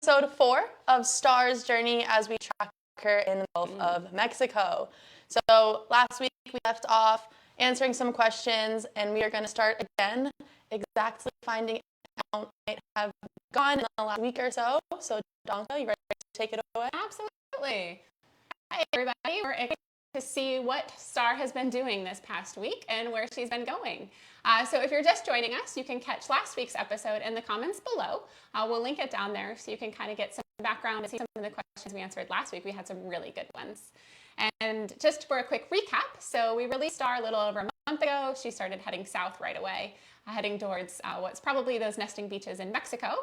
episode 4 of Star's journey as we track her in the Gulf of Mexico. So last week we left off answering some questions, and we are going to start again exactly finding out might have gone in the last week or so. So Donka, you ready to take it away? Absolutely. Hi everybody, we're excited to see what Star has been doing this past week and where she's been going. So if you're just joining us, you can catch last week's episode in the comments below. We'll link it down there so you can kind of get some background and see some of the questions we answered last week. We had some really good ones. And just for a quick recap, so we released Star a little over a month ago. She started heading south right away, heading towards what's probably those nesting beaches in Mexico.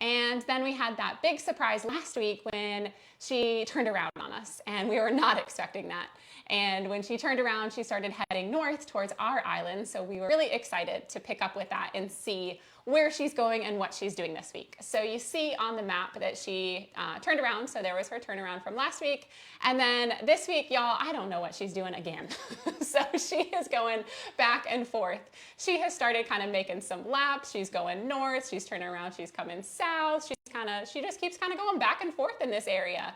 And then we had that big surprise last week when she turned around on us, and we were not expecting that. And when she turned around, she started heading north towards our island. So we were really excited to pick up with that and see where she's going and what she's doing this week. So you see on the map that she turned around. So there was her turnaround from last week. And then this week, y'all, I don't know what she's doing again. So she is going back and forth. She has started kind of making some laps. She's going north. She's turning around. She's coming south. She just keeps kind of going back and forth in this area.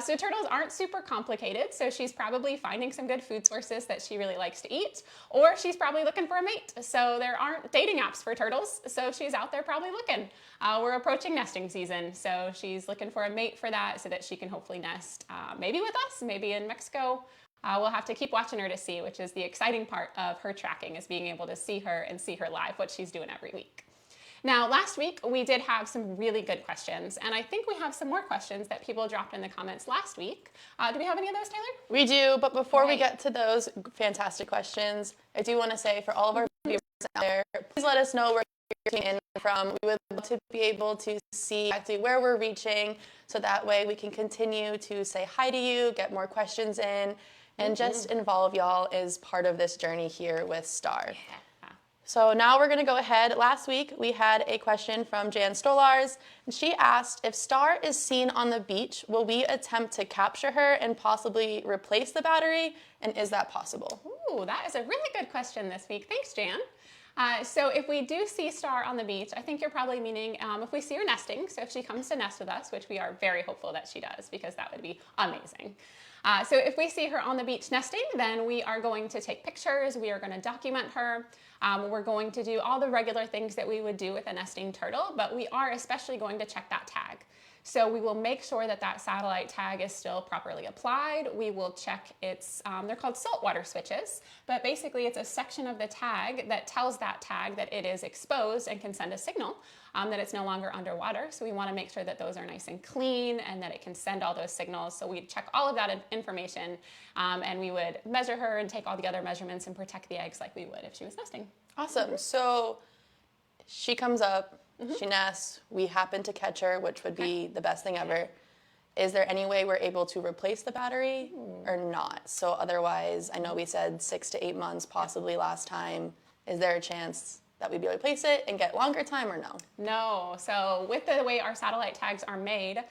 So turtles aren't super complicated, so she's probably finding some good food sources that she really likes to eat, or she's probably looking for a mate. So there aren't dating apps for turtles, so she's out there probably looking. We're approaching nesting season, so she's looking for a mate for that so that she can hopefully nest maybe with us, maybe in Mexico. We'll have to keep watching her to see, which is the exciting part of her tracking, is being able to see her and see her live, what she's doing every week. Now, last week, we did have some really good questions, and I think we have some more questions that people dropped in the comments last week. Do we have any of those, Taylor? We do, but before we get to those fantastic questions, I do want to say for all of our viewers out there, please let us know where you're tuning in from. We would love to be able to see exactly where we're reaching, so that way we can continue to say hi to you, get more questions in, and just involve y'all as part of this journey here with Star. Yeah. So now we're going to go ahead. Last week, we had a question from Jan Stolars, and she asked, if Star is seen on the beach, will we attempt to capture her and possibly replace the battery? And is that possible? Ooh, that is a really good question this week. Thanks, Jan. So if we do see Star on the beach, I think you're probably meaning if we see her nesting, so if she comes to nest with us, which we are very hopeful that she does, because that would be amazing. So if we see her on the beach nesting, then we are going to take pictures, we are going to document her, we're going to do all the regular things that we would do with a nesting turtle, but we are especially going to check that tag. So we will make sure that that satellite tag is still properly applied. We will check its, they're called saltwater switches, but basically it's a section of the tag that tells that tag that it is exposed and can send a signal that it's no longer underwater. So we want to make sure that those are nice and clean and that it can send all those signals. So we check all of that information and we would measure her and take all the other measurements and protect the eggs like we would if she was nesting. Awesome. So she comes up, she nests, we happen to catch her, which would be the best thing ever. Is there any way we're able to replace the battery or not? So otherwise, I know we said 6 to 8 months possibly last time. Is there a chance that we'd be able to replace it and get longer time or no? No. So with the way our satellite tags are made,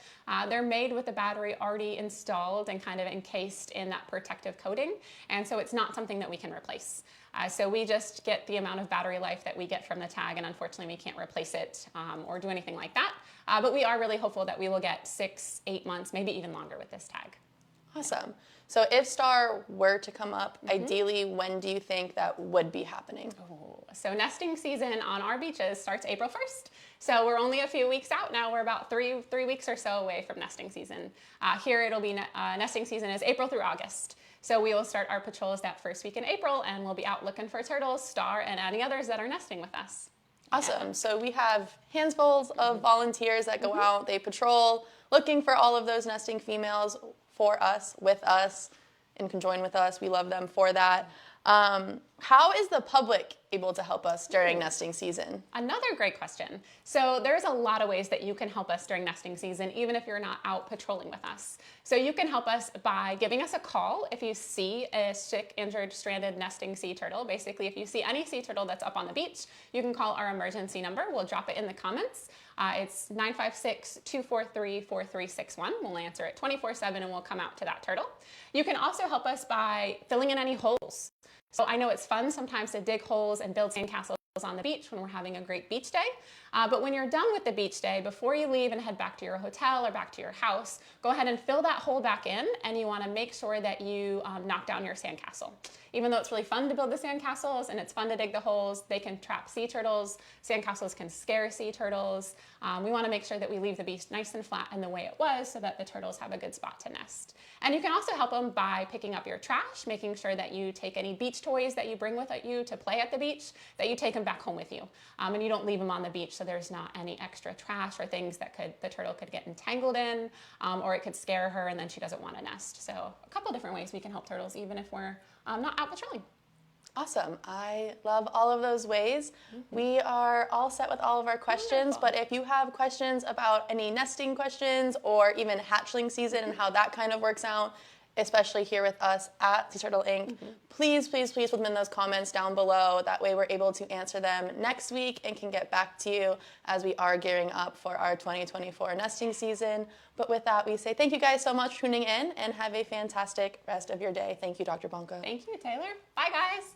they're made with the battery already installed and kind of encased in that protective coating. And so it's not something that we can replace. So we just get the amount of battery life that we get from the tag, and unfortunately we can't replace it or do anything like that. But we are really hopeful that we will get 6, 8 months, maybe even longer with this tag. Awesome. So if Star were to come up, ideally, when do you think that would be happening? So nesting season on our beaches starts April 1st. So we're only a few weeks out now. We're about three weeks or so away from nesting season. Here it'll be nesting season is April through August. So we will start our patrols that first week in April, and we'll be out looking for turtles, Star, and any others that are nesting with us. Awesome. So we have handfuls of volunteers that go out, they patrol, looking for all of those nesting females for us, with us, and can join with us. We love them for that. How is the public able to help us during nesting season? Another great question. So there's a lot of ways that you can help us during nesting season, even if you're not out patrolling with us. So you can help us by giving us a call if you see a sick, injured, stranded nesting sea turtle. Basically, if you see any sea turtle that's up on the beach, you can call our emergency number. We'll drop it in the comments. It's 956-243-4361. We'll answer it 24/7 and we'll come out to that turtle. You can also help us by filling in any holes. So I know it's fun sometimes to dig holes and build sandcastles on the beach when we're having a great beach day. But when you're done with the beach day, before you leave and head back to your hotel or back to your house, go ahead and fill that hole back in, and you want to make sure that you knock down your sandcastle. Even though it's really fun to build the sandcastles and it's fun to dig the holes, they can trap sea turtles. Sandcastles can scare sea turtles. We want to make sure that we leave the beach nice and flat in the way it was so that the turtles have a good spot to nest. And you can also help them by picking up your trash, making sure that you take any beach toys that you bring with you to play at the beach, that you take them back home with you. And you don't leave them on the beach so there's not any extra trash or things that the turtle could get entangled in, or it could scare her and then she doesn't want to nest. So a couple different ways we can help turtles even if we're not out patrolling. Awesome. I love all of those ways. We are all set with all of our questions, Wonderful. but if you have questions about any nesting questions or even hatchling season and how that kind of works out, especially here with us at Sea Turtle Inc., please put them in those comments down below. That way we're able to answer them next week and can get back to you as we are gearing up for our 2024 nesting season. But with that, we say thank you guys so much for tuning in and have a fantastic rest of your day. Thank you, Dr. Bonko. Thank you, Taylor. Bye, guys.